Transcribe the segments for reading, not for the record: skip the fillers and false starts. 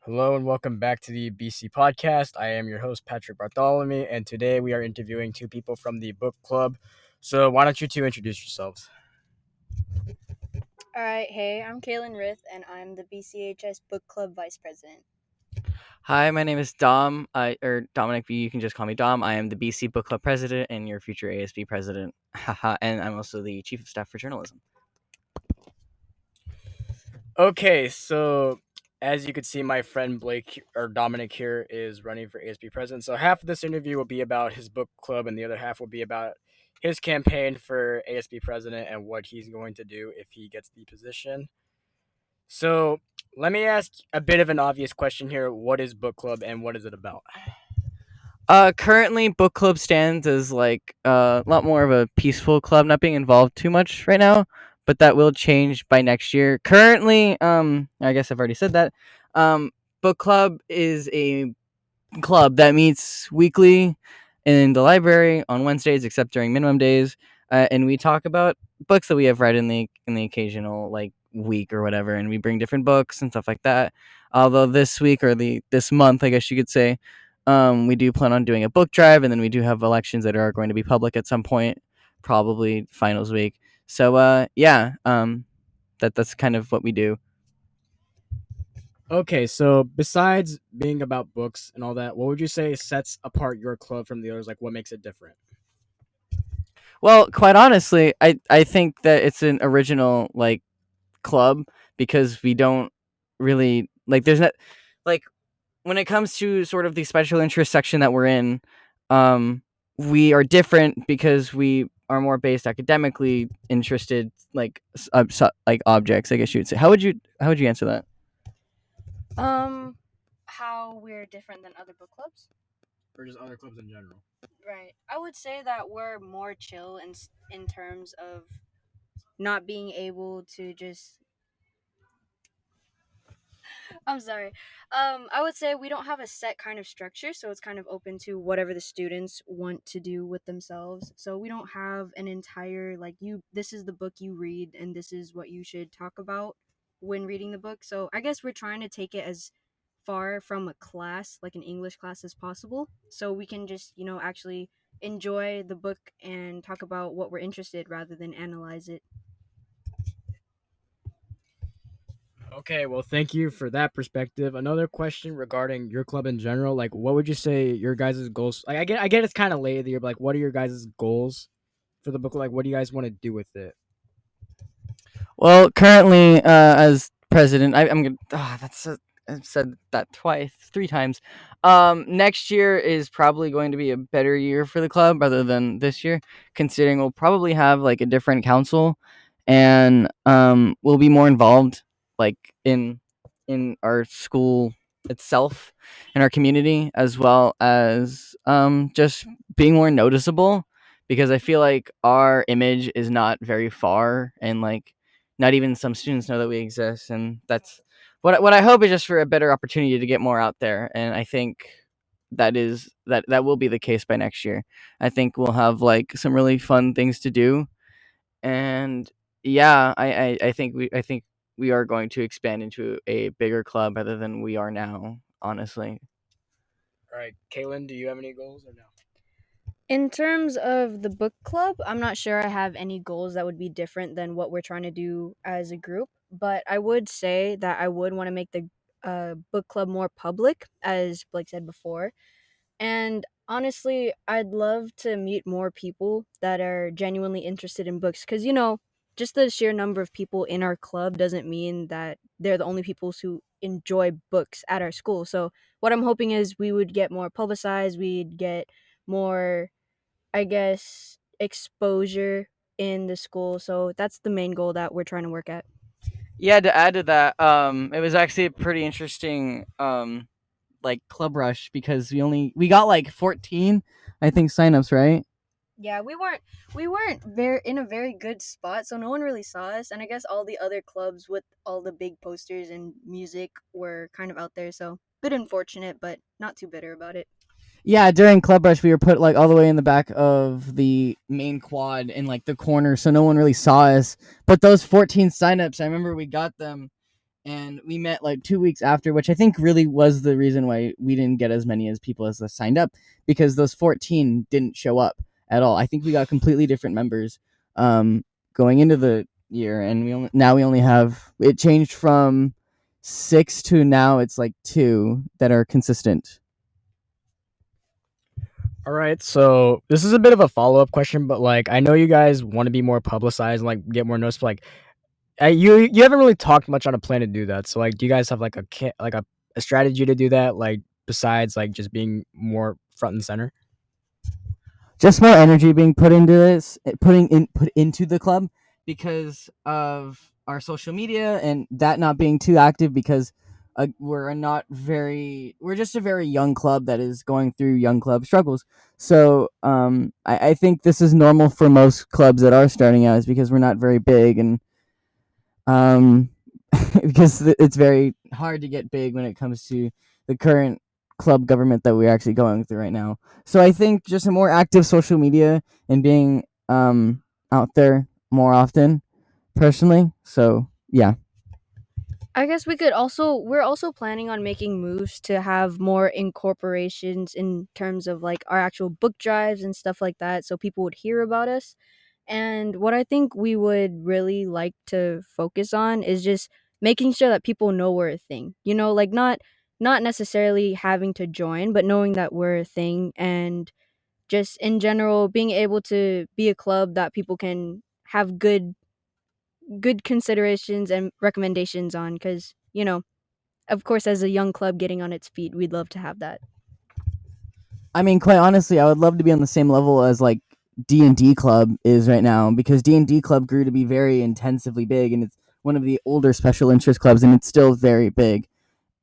Hello and welcome back to the BC Podcast. I am your host, Patrick Bartholomew, and today we are interviewing two people from the book club. So, why don't you two introduce yourselves? All right, hey, I'm Kaylin Rith, and I'm the BCHS Book Club Vice President. Hi, my name is Dom, or Dominic B. You can just call me Dom. I am the BC Book Club President and your future ASB President. Haha, and I'm also the Chief of Staff for Journalism. Okay, so as you can see, my friend Blake or Dominic here is running for ASB President. So, half of this interview will be about his book club, and the other half will be about his campaign for ASB President and what he's going to do if he gets the position. So, let me ask a bit of an obvious question here. What is book club and what is it about? Currently, book club stands as like a lot more of a peaceful club, not being involved too much right now, but that will change by next year. Currently, I guess I've already said that. Book club is a club that meets weekly in the library on Wednesdays, except during minimum days, and we talk about books that we have read in the occasional like week or whatever, and we bring different books and stuff like that. Although this week or this month, I guess you could say, we do plan on doing a book drive, and then we do have elections that are going to be public at some point, probably finals week. So that's kind of what we do. Okay, so besides being about books and all that, what would you say sets apart your club from the others? Like, what makes it different? Well, quite honestly, I think that it's an original like club because we don't really like there's not like when it comes to sort of the special interest section that we're in, we are different because we are more based academically interested like like objects, I guess you would say. How would you answer that? How we're different than other book clubs? Or just other clubs in general? Right. I would say that we're more chill in terms of not being able to just. I'm sorry. I would say we don't have a set kind of structure, so it's kind of open to whatever the students want to do with themselves. So we don't have an entire like you. This is the book you read, and this is what you should talk about when reading the book. So I guess we're trying to take it as far from a class, like an English class, as possible, so we can just actually enjoy the book and talk about what we're interested rather than analyze it. Okay, well, thank you for that perspective. Another question regarding your club in general, like, what would you say your guys' goals? Like, I get it's kind of late in the year, but like, what are your guys' goals for the book? Like, what do you guys want to do with it? Well, currently, as president, I'm gonna. I've said that twice, three times. Next year is probably going to be a better year for the club rather than this year, considering we'll probably have like a different council, and we'll be more involved, like in our school itself, in our community, as well as just being more noticeable, because I feel like our image is not very far, and like not even some students know that we exist, and that's what I hope is just for a better opportunity to get more out there, and I think that will be the case by next year. I think we'll have like some really fun things to do, and yeah, I think we are going to expand into a bigger club rather than we are now. Honestly, All right, Kaylin, do you have any goals or no? In terms of the book club, I'm not sure I have any goals that would be different than what we're trying to do as a group, but I would say that I would want to make the book club more public, as Blake said before. And honestly, I'd love to meet more people that are genuinely interested in books because, just the sheer number of people in our club doesn't mean that they're the only people who enjoy books at our school. So, what I'm hoping is we would get more publicized, we'd get more, I guess, exposure in the school. So, that's the main goal that we're trying to work at. yeah. To add to that, it was actually a pretty interesting like club rush because we got like 14, I think, signups, right? Yeah, we weren't very in a very good spot, so no one really saw us. And I guess all the other clubs with all the big posters and music were kind of out there, so bit unfortunate, but not too bitter about it. Yeah, during Club Rush, we were put like all the way in the back of the main quad in like the corner, so no one really saw us. But those 14 signups, I remember we got them and we met like 2 weeks after, which I think really was the reason why we didn't get as many as people as signed up, because those 14 didn't show up at all. I think we got completely different members going into the year, and we only have, it changed from 6 to now it's like 2 that are consistent. All right, so this is a bit of a follow up question, but like I know you guys want to be more publicized and like get more noticed. But, like you haven't really talked much on a plan to do that. So like, do you guys have like a strategy to do that? Like besides like just being more front and center. Just more energy being put into this, put into the club, because of our social media and that not being too active, because we're just a very young club that is going through young club struggles. So I think this is normal for most clubs that are starting out, is because we're not very big, and um, because it's very hard to get big when it comes to the current club government that we're actually going through right now. So I think just a more active social media and being out there more often, personally. So yeah. I guess we're also planning on making moves to have more incorporations in terms of like our actual book drives and stuff like that, so people would hear about us. And what I think we would really like to focus on is just making sure that people know we're a thing. You know, like not necessarily having to join, but knowing that we're a thing, and just in general being able to be a club that people can have good considerations and recommendations on, cuz of course, as a young club getting on its feet, we'd love to have that. I mean, quite honestly, I would love to be on the same level as like D&D Club is right now, because D&D Club grew to be very intensively big, and it's one of the older special interest clubs, and it's still very big.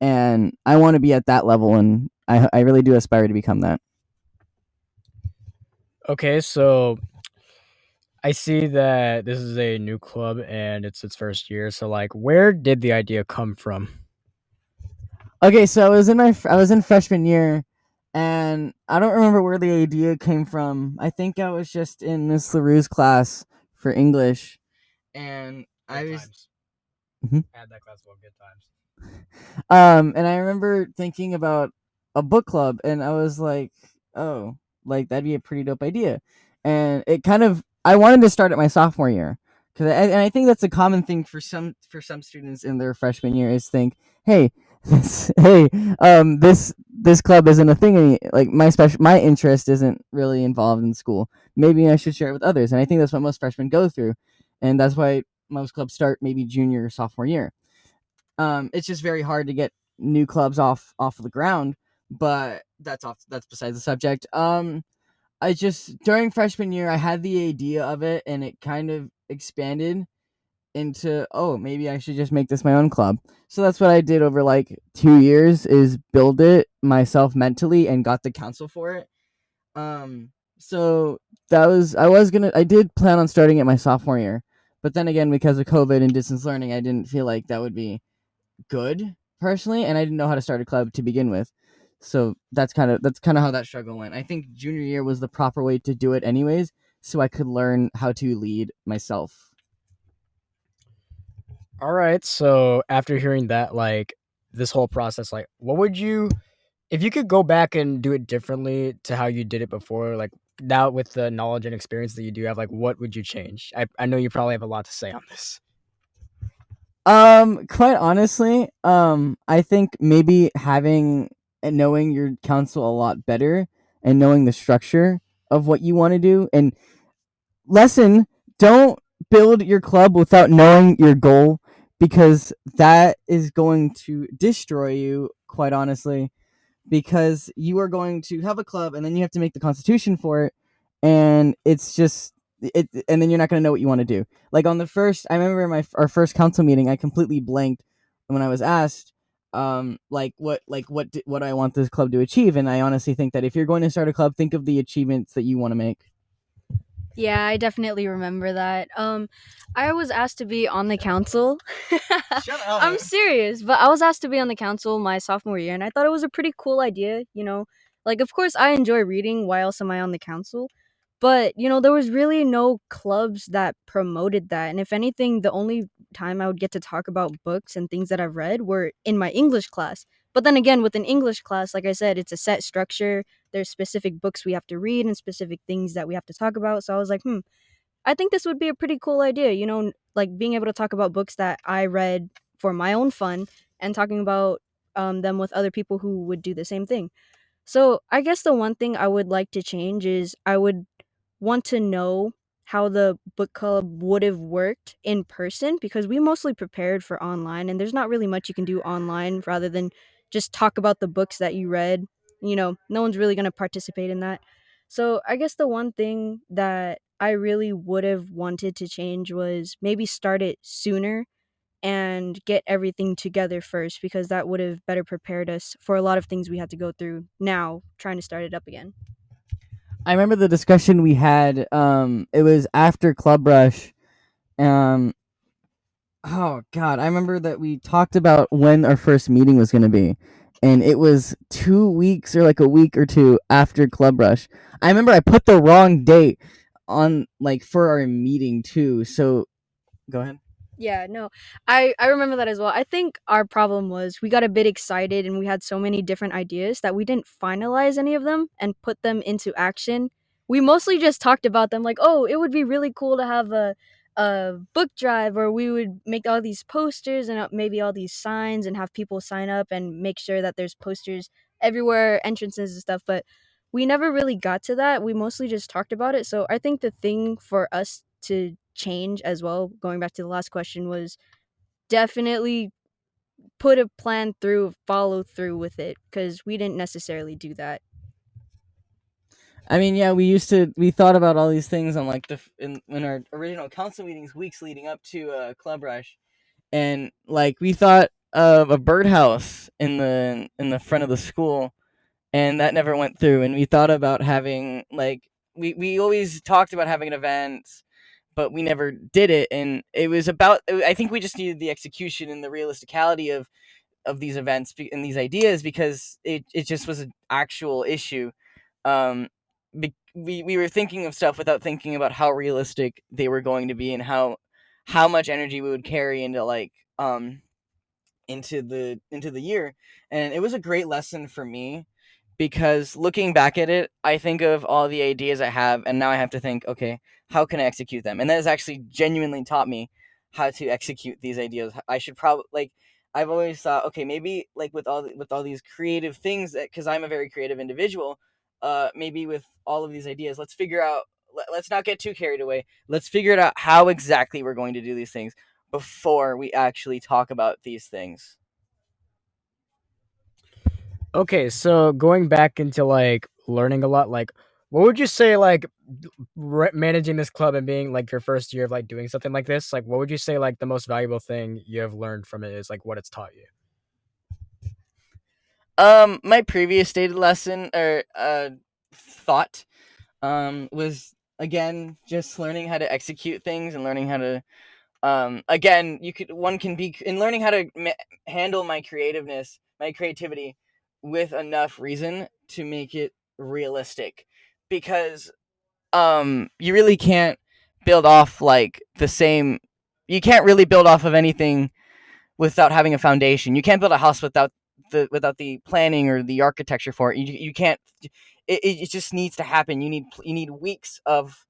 And I want to be at that level, and I really do aspire to become that. Okay, so I see that this is a new club and it's its first year. So like, where did the idea come from? Okay, so I was in freshman year, and I don't remember where the idea came from. I think I was just in Miss LaRue's class for English, and I Good was times. Mhm. Had that class well. Good times. And I remember thinking about a book club, and I was like, oh, like that'd be a pretty dope idea. And it kind of, I wanted to start at my sophomore year, and I think that's a common thing for some students in their freshman year, is think, hey, hey, this club isn't a thing like my interest isn't really involved in school. Maybe I should share it with others, and I think that's what most freshmen go through, and that's why most clubs start maybe junior or sophomore year. It's just very hard to get new clubs off of the ground, but that's besides the subject. I just, during freshman year, I had the idea of it, and it kind of expanded into, oh, maybe I should just make this my own club. So that's what I did over like 2 years, is build it myself mentally and got the council for it. So I did plan on starting it my sophomore year, but then again, because of COVID and distance learning, I didn't feel like that would be good personally, and I didn't know how to start a club to begin with. So that's kind of how that struggle went. I think junior year was the proper way to do it anyways, so I could learn how to lead myself. All right. So after hearing that, like this whole process, like what would you, if you could go back and do it differently to how you did it before, like now with the knowledge and experience that you do have, like what would you change? I know you probably have a lot to say on this. Quite honestly, I think maybe having and knowing your council a lot better, and knowing the structure of what you want to do. And lesson, don't build your club without knowing your goal, because that is going to destroy you, quite honestly, because you are going to have a club, and then you have to make the constitution for it, and it's just it, and then you're not going to know what you want to do. Like on the first, I remember our first council meeting, I completely blanked when I was asked what I want this club to achieve. And I honestly think that if you're going to start a club, think of the achievements that you want to make. Yeah, I definitely remember that. I was asked to be on the council. Shut up. I'm serious, but I was asked to be on the council my sophomore year, and I thought it was a pretty cool idea. Like of course I enjoy reading. Why else am I on the council? But there was really no clubs that promoted that, and if anything, the only time I would get to talk about books and things that I've read were in my English class. But then again, with an English class, like I said, it's a set structure. There's specific books we have to read and specific things that we have to talk about. So I was like, I think this would be a pretty cool idea, like being able to talk about books that I read for my own fun and talking about them with other people who would do the same thing. So I guess the one thing I would like to change is I would want to know how the book club would have worked in person because we mostly prepared for online and there's not really much you can do online rather than just talk about the books that you read. No one's really going to participate in that. So I guess the one thing that I really would have wanted to change was maybe start it sooner and get everything together first because that would have better prepared us for a lot of things we had to go through now trying to start it up again. I remember the discussion we had. It was after Club Rush. Um, oh God, I remember that we talked about when our first meeting was going to be, and it was 2 weeks or like a week or two after Club Rush. I remember I put the wrong date on like for our meeting too. So go ahead. Yeah, no, I remember that as well. I think our problem was we got a bit excited and we had so many different ideas that we didn't finalize any of them and put them into action. We mostly just talked about them like, oh, it would be really cool to have a book drive, or we would make all these posters and maybe all these signs and have people sign up and make sure that there's posters everywhere, entrances and stuff. But we never really got to that. We mostly just talked about it. So I think the thing for us to change as well, going back to the last question, was definitely put a plan through, follow through with it, because we didn't necessarily do that. I mean, yeah, we thought about all these things on like in our original council meetings weeks leading up to Club Rush, and like we thought of a birdhouse in the front of the school, and that never went through. And we thought about having like we always talked about having an event, but we never did it. And it was about I think we just needed the execution and the realisticality of these events and these ideas because it just was an actual issue. Um, we were thinking of stuff without thinking about how realistic they were going to be and how much energy we would carry into like into the year. And it was a great lesson for me because looking back at it, I think of all the ideas I have and now I have to think, okay, how can I execute them? And that has actually genuinely taught me how to execute these ideas. I should probably like I've always thought, okay, maybe like with all these creative things that cuz I'm a very creative individual, maybe with all of these ideas, let's figure out let's not get too carried away. Let's figure it out how exactly we're going to do these things before we actually talk about these things. Okay, so going back into like learning a lot, like what would you say like managing this club and being like your first year of like doing something like this? Like, what would you say like the most valuable thing you have learned from it is like what it's taught you? My previous stated lesson or thought was again just learning how to execute things and learning how to again one can be in learning how to handle my creativeness, my creativity with enough reason to make it realistic because you really can't build off like the same you can't really build off of anything without having a foundation. You can't build a house without the planning or the architecture for it. You can't. It just needs to happen. You need weeks of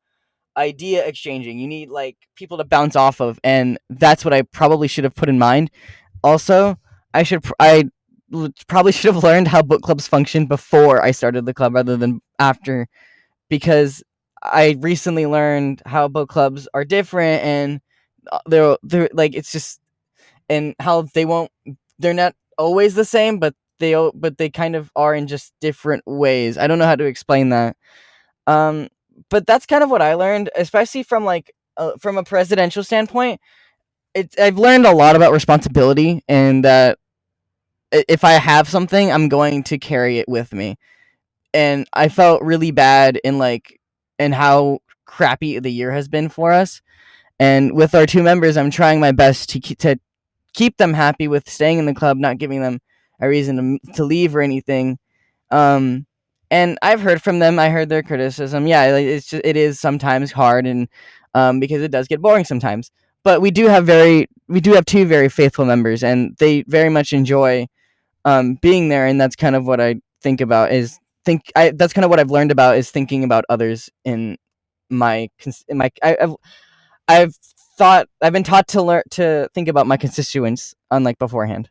idea exchanging. You need like people to bounce off of, and that's what I probably should have put in mind. Also, I probably should have learned how book clubs function before I started the club rather than after, because I recently learned how book clubs are different and they're like it's just and how they're not always the same, but they kind of are in just different ways. I don't know how to explain that. Um, but that's kind of what I learned, especially from a presidential standpoint. I've learned a lot about responsibility and that if I have something, I'm going to carry it with me. And I felt really bad in how crappy the year has been for us. And with our two members, I'm trying my best to keep them happy with staying in the club, not giving them a reason to leave or anything. Um, and I've heard from them. I heard their criticism. Yeah, like, it is sometimes hard, and because it does get boring sometimes. but we do have two very faithful members, and they very much enjoy being there, and that's kind of what I think about is that's kind of what I've learned about is thinking about others in I've I've been taught to learn to think about my constituents unlike beforehand.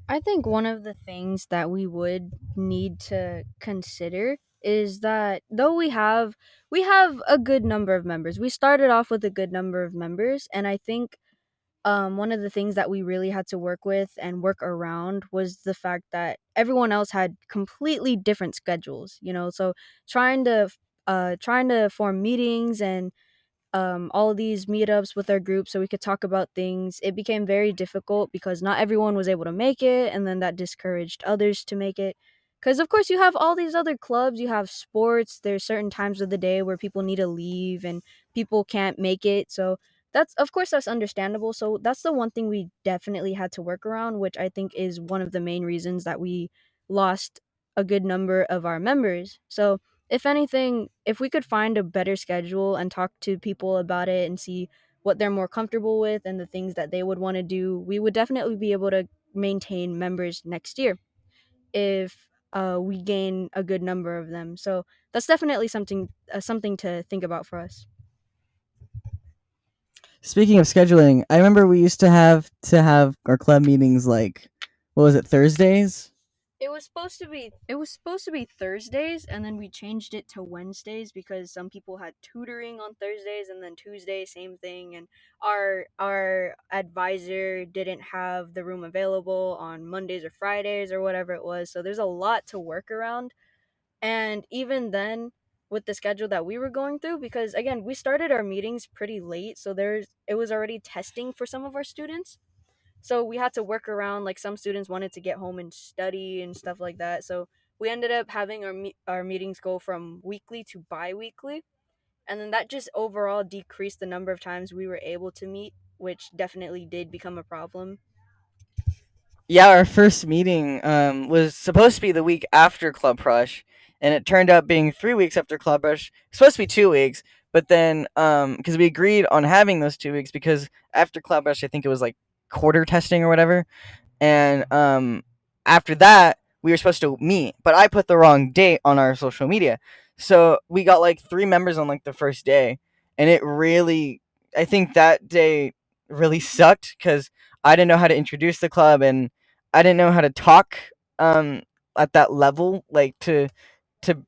I think one of the things that we would need to consider is that though we have a good number of members. We started off with a good number of members, and I think one of the things that we really had to work with and work around was the fact that everyone else had completely different schedules, so trying to form meetings and all of these meetups with our group so we could talk about things. It became very difficult because not everyone was able to make it, and then that discouraged others to make it. Because, of course, you have all these other clubs, you have sports, there's certain times of the day where people need to leave and people can't make it. So, of course, that's understandable. So, that's the one thing we definitely had to work around, which I think is one of the main reasons that we lost a good number of our members. So, if anything, if we could find a better schedule and talk to people about it and see what they're more comfortable with and the things that they would want to do, we would definitely be able to maintain members next year if we gain a good number of them. So that's definitely something to think about for us. Speaking of scheduling, I remember we used to have our club meetings like what was it, Thursdays? It was supposed to be Thursdays, and then we changed it to Wednesdays because some people had tutoring on Thursdays, and then Tuesday same thing, and our advisor didn't have the room available on Mondays or Fridays or whatever it was. So there's a lot to work around. And even then, with the schedule that we were going through, because again, we started our meetings pretty late, so it was already testing for some of our students, so we had to work around, like some students wanted to get home and study and stuff like that. So we ended up having our meetings go from weekly to bi-weekly, and then that just overall decreased the number of times we were able to meet, which definitely did become a problem. Yeah, our first meeting was supposed to be the week after Club Rush, and it turned out being 3 weeks after Club Rush. It's supposed to be 2 weeks, but then because we agreed on having those 2 weeks because after Club Rush, I think it was like quarter testing or whatever, and after that we were supposed to meet, but I put the wrong date on our social media, so we got like 3 members on like the first day, and it really, I think that day really sucked because I didn't know how to introduce the club, and I didn't know how to talk um at that level, like to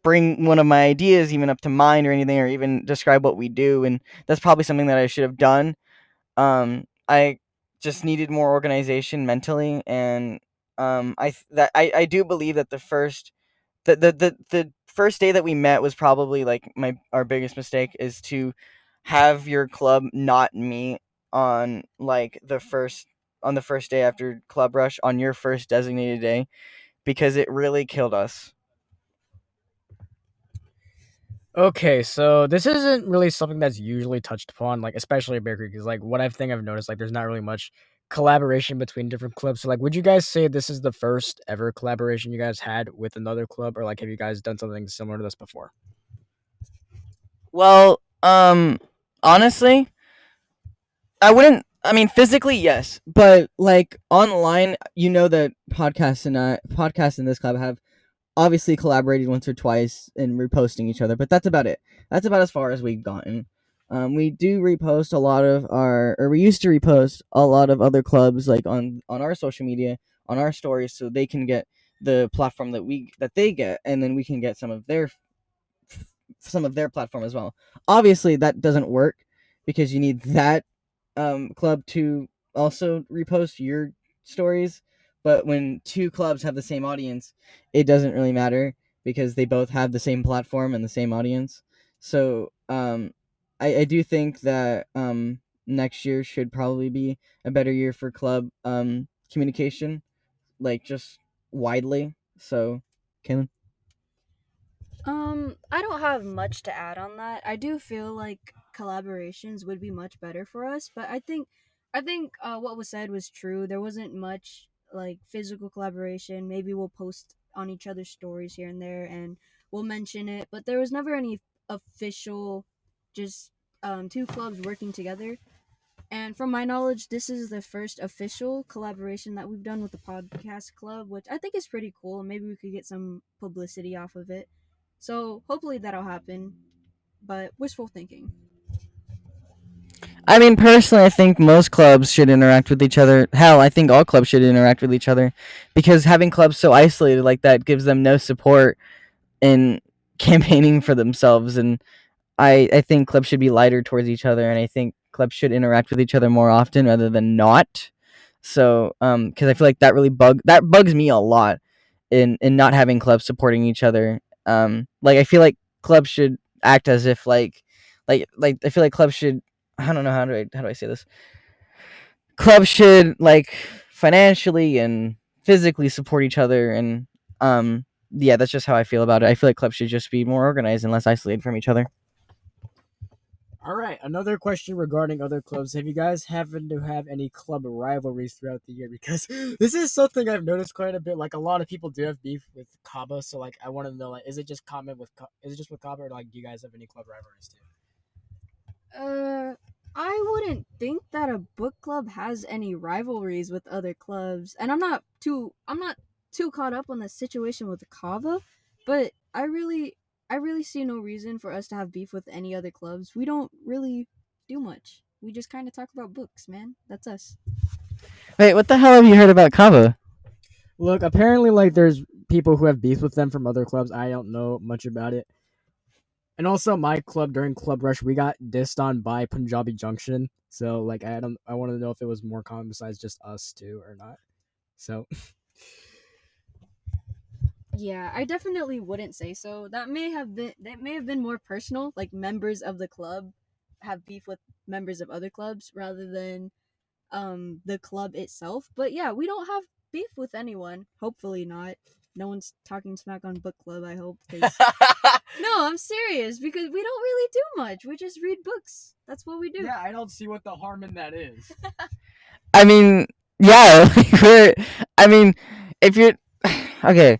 bring one of my ideas even up to mind or anything, or even describe what we do, and that's probably something that I should have done. I just needed more organization mentally, and I do believe that the first day that we met was probably like my our biggest mistake is to have your club not meet on like the first day after Club Rush on your first designated day, because it really killed us. Okay, so this isn't really something that's usually touched upon, like especially at Bear Creek, because like what I think I've noticed, like there's not really much collaboration between different clubs. So like, would you guys say this is the first ever collaboration you guys had with another club, or like have you guys done something similar to this before? Well, honestly, I wouldn't. I mean, physically, yes, but like online, you know that podcasts in this club have obviously collaborated once or twice in reposting each other, but that's about it. That's about as far as we've gotten. We do repost a lot of or we used to repost a lot of other clubs like on our social media, on our stories, so they can get the platform that they get, and then we can get some of their platform as well. Obviously, that doesn't work because you need that club to also repost your stories. But when two clubs have the same audience, it doesn't really matter because they both have the same platform and the same audience. So I do think that next year should probably be a better year for club communication, like just widely. So, Kaylin? I don't have much to add on that. I do feel like collaborations would be much better for us, but I think what was said was true. There wasn't much like physical collaboration. Maybe we'll post on each other's stories here and there, and we'll mention it, but there was never any official, just two clubs working together. And from my knowledge, this is the first official collaboration that we've done with the podcast club, which I think is pretty cool. Maybe we could get some publicity off of it. So hopefully that'll happen. But wishful thinking. I mean, personally, I think most clubs should interact with each other. Hell, I think all clubs should interact with each other, because having clubs so isolated like that gives them no support in campaigning for themselves. And I think clubs should be lighter towards each other, and I think clubs should interact with each other more often rather than not. So, because I feel like that bugs me a lot in not having clubs supporting each other. Like I feel like clubs should act as if like I feel like clubs should. I don't know how do I say this. Clubs should like financially and physically support each other, and yeah, that's just how I feel about it. I feel like clubs should just be more organized and less isolated from each other. All right, another question regarding other clubs. Have you guys happened to have any club rivalries throughout the year? Because this is something I've noticed quite a bit. Like a lot of people do have beef with Kaba, so like I want to know, like, is it just is it just with Kaba, or like do you guys have any club rivalries too? I wouldn't think that a book club has any rivalries with other clubs, and I'm not too caught up on the situation with Kava, but I really see no reason for us to have beef with any other clubs. We don't really do much. We just kind of talk about books, man. That's us. Wait, what the hell have you heard about Kava? Look, apparently, like there's people who have beef with them from other clubs. I don't know much about it. And also, my club during Club Rush, we got dissed on by Punjabi Junction. So, like, I want to know if it was more common besides just us too or not. So, Yeah, I definitely wouldn't say so. That may have been more personal, like members of the club have beef with members of other clubs rather than the club itself. But yeah, we don't have beef with anyone. Hopefully not. No one's talking smack on book club, I hope, cuz no, I'm serious because we don't really do much. We just read books. That's what we do. yeah, I don't see what the harm in that is. I mean, yeah, I mean, if you're okay,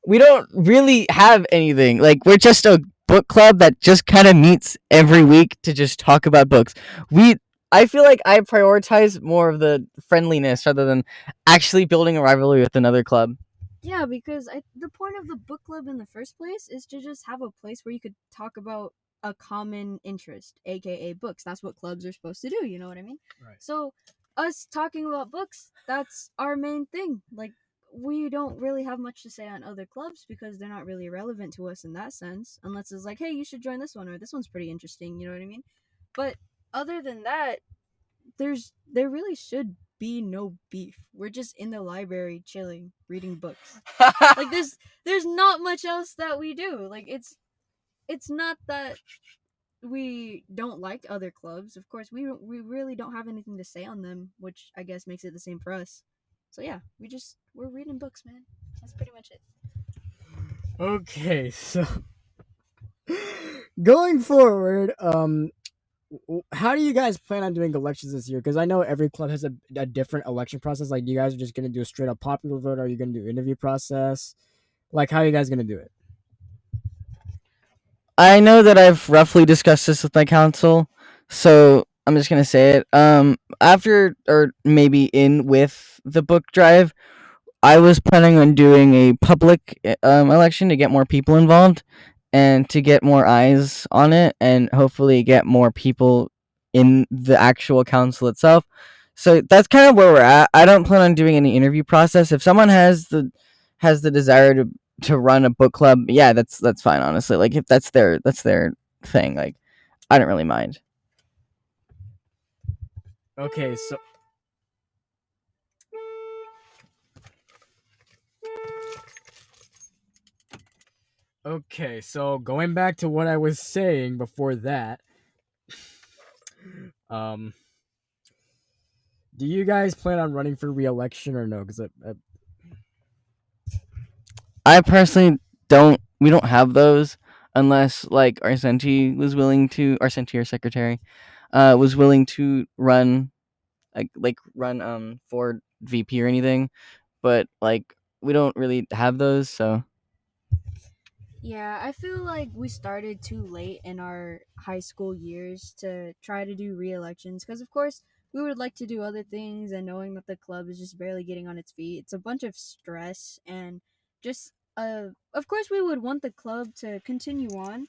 we don't really have anything. Like we're just a book club that just kind of meets every week to just talk about books. We I feel like I prioritize more of the friendliness rather than actually building a rivalry with another club. Yeah, because the point of the book club in the first place is to just have a place where you could talk about a common interest, aka books. That's what clubs are supposed to do, you know what I mean? Right. So, us talking about books, that's our main thing. Like, we don't really have much to say on other clubs because they're not really relevant to us in that sense, unless it's like, hey, you should join this one, or this one's pretty interesting, you know what I mean? But other than that, there really should be no beef. We're just in the library chilling, reading books. Like there's not much else that we do. Like it's not that we don't like other clubs. Of course, we really don't have anything to say on them, which I guess makes it the same for us. So yeah, we're reading books, man. That's pretty much it. Okay, so going forward, how do you guys plan on doing elections this year? Because I know every club has a different election process. Like, you guys are just gonna do a straight up popular vote? Or are you gonna do interview process? Like, how are you guys gonna do it? I know that I've roughly discussed this with my council, so I'm just gonna say it. After or maybe in with the book drive, I was planning on doing a public election to get more people involved and to get more eyes on it, and hopefully get more people in the actual council itself. So that's kind of where we're at. I don't plan on doing any interview process. If someone has the desire to run a book club, yeah, that's fine. Honestly, like if that's their thing, like I don't really mind. Okay, so going back to what I was saying before that, um, do you guys plan on running for re-election or no? Because I personally don't. We don't have those unless like Arsenti, our secretary, was willing to run run for VP or anything. But like we don't really have those, so Yeah, I feel like we started too late in our high school years to try to do re-elections because, of course, we would like to do other things, and knowing that the club is just barely getting on its feet, it's a bunch of stress and just of course we would want the club to continue on.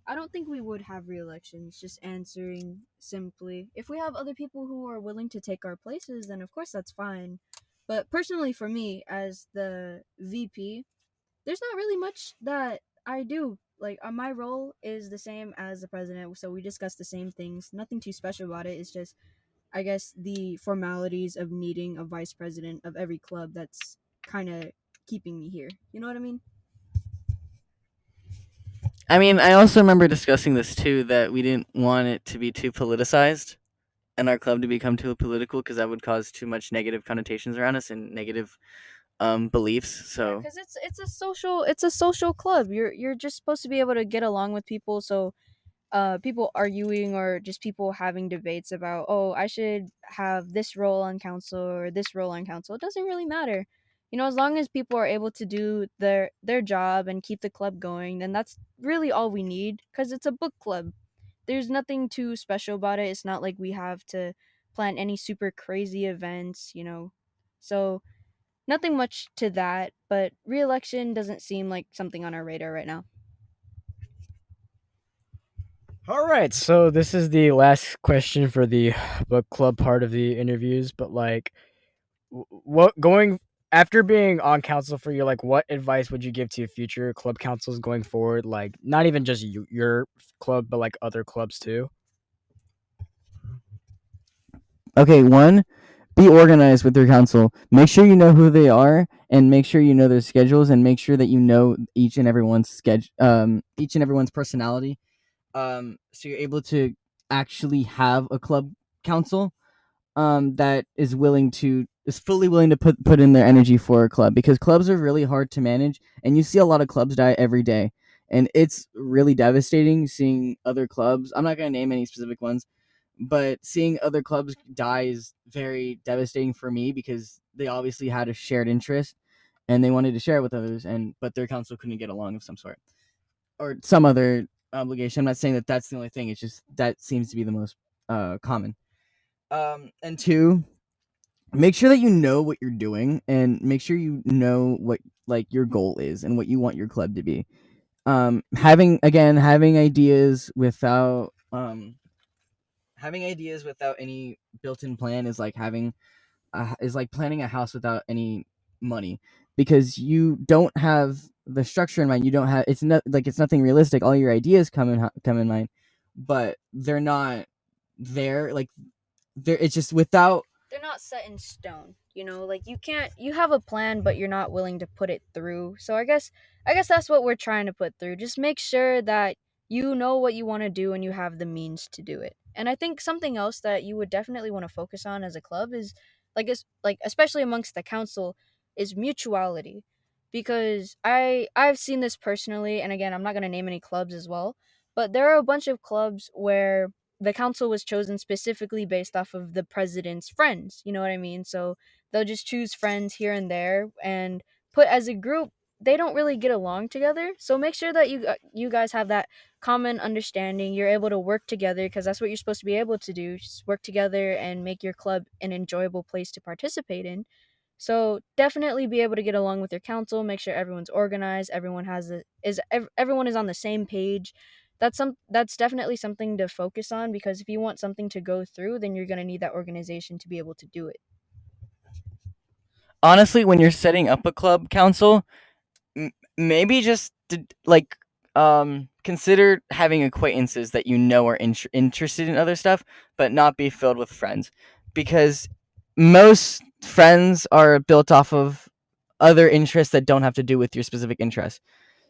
I don't think we would have re-elections, just answering simply. If we have other people who are willing to take our places, then of course that's fine. But personally for me as the VP, there's not really much that I do. Like my role is the same as the president, so we discuss the same things. Nothing too special about it. It's just, I guess, the formalities of needing a vice president of every club that's kind of keeping me here. You know what I mean? I mean, I also remember discussing this too, that we didn't want it to be too politicized and our club to become too political because that would cause too much negative connotations around us and negative beliefs. Yeah, So because it's a social club. You're just supposed to be able to get along with people. So people arguing or just people having debates about, oh, I should have this role on council or this role on council, it doesn't really matter. As long as people are able to do their job and keep the club going, then that's really all we need, because it's a book club. There's nothing too special about it. It's not like we have to plan any super crazy events. So nothing much to that, but re-election doesn't seem like something on our radar right now. All right, so this is the last question for the book club part of the interviews, but like, what going after being on council for you, like, what advice would you give to future club councils going forward? Like, not even just your club, but like other clubs too. okay, one, be organized with your council. Make sure you know who they are, and make sure you know their schedules, and make sure that you know each and everyone's schedule, each and everyone's personality. So you're able to actually have a club council that is fully willing to put in their energy for a club, because clubs are really hard to manage, and you see a lot of clubs die every day, and it's really devastating seeing other clubs. I'm not going to name any specific ones, but seeing other clubs die is very devastating for me, because they obviously had a shared interest and they wanted to share it with others, and but their council couldn't get along of some sort or some other obligation. I'm not saying that that's the only thing. It's just that seems to be the most common. And two, make sure that you know what you're doing, and make sure you know what like your goal is and what you want your club to be. Having ideas without any built-in plan is like planning a house without any money, because you don't have the structure in mind. You don't have it's nothing realistic. All your ideas come in mind, but they're not there. Like there, it's just without. They're not set in stone. Like you have a plan, but you're not willing to put it through. So I guess that's what we're trying to put through. Just make sure that you know what you want to do and you have the means to do it. And I think something else that you would definitely want to focus on as a club is, like especially amongst the council, is mutuality. Because I've seen this personally, and again, I'm not going to name any clubs as well, but there are a bunch of clubs where the council was chosen specifically based off of the president's friends. You know what I mean? So they'll just choose friends here and there, and put as a group, they don't really get along together. So make sure that you guys have that common understanding. You're able to work together, because that's what you're supposed to be able to do. Just work together and make your club an enjoyable place to participate in. So definitely be able to get along with your council. Make sure everyone's organized. Everyone is on the same page. That's definitely something to focus on, because if you want something to go through, then you're gonna need that organization to be able to do it. Honestly, when you're setting up a club council, maybe just consider having acquaintances that you know are interested in other stuff, but not be filled with friends, because most friends are built off of other interests that don't have to do with your specific interests.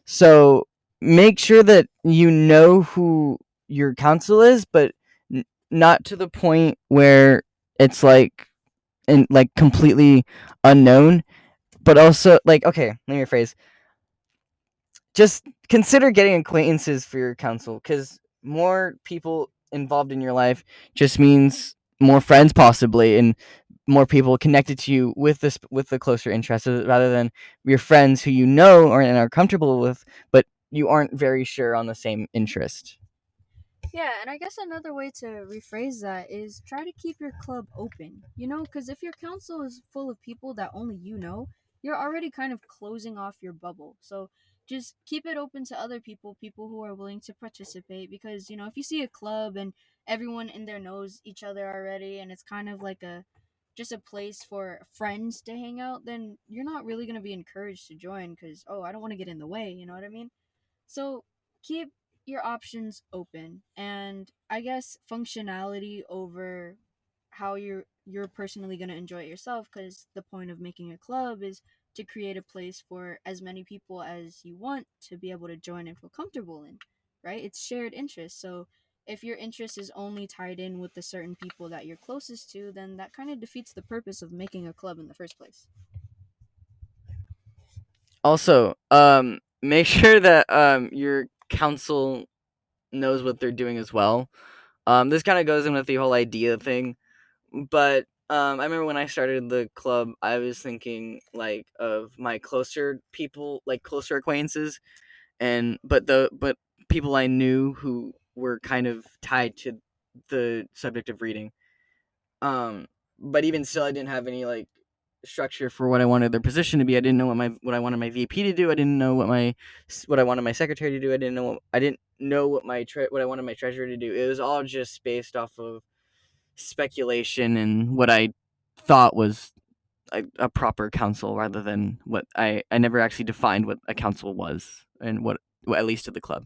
So make sure that you know who your council is, but not to the point where it's completely unknown. But also, okay, let me rephrase. Just consider getting acquaintances for your council, because more people involved in your life just means more friends possibly, and more people connected to you with the closer interests, rather than your friends who you know and are comfortable with, but you aren't very sure on the same interest. Yeah, and I guess another way to rephrase that is try to keep your club open. You know, because if your council is full of people that only you know, you're already kind of closing off your bubble. So just keep it open to other people, people who are willing to participate. Because, you know, if you see a club and everyone in there knows each other already and it's kind of like a just a place for friends to hang out, then you're not really going to be encouraged to join because, oh, I don't want to get in the way. You know what I mean? So keep your options open, and I guess functionality over how you're personally going to enjoy it yourself, because the point of making a club is to create a place for as many people as you want to be able to join and feel comfortable in, right? It's shared interest. So if your interest is only tied in with the certain people that you're closest to, then that kind of defeats the purpose of making a club in the first place. Also, make sure that your council knows what they're doing as well. This kind of goes in with the whole idea thing, but I remember when I started the club, I was thinking like of my closer people, like closer acquaintances, and but people I knew who were kind of tied to the subject of reading. Um, but even still, I didn't have any like structure for what I wanted their position to be. I didn't know what I wanted my VP to do. I didn't know what I wanted my secretary to do. I didn't know what I wanted my treasurer to do. It was all just based off of speculation and what I thought was a proper council, rather than what I never actually defined what a council was and what at least to the club.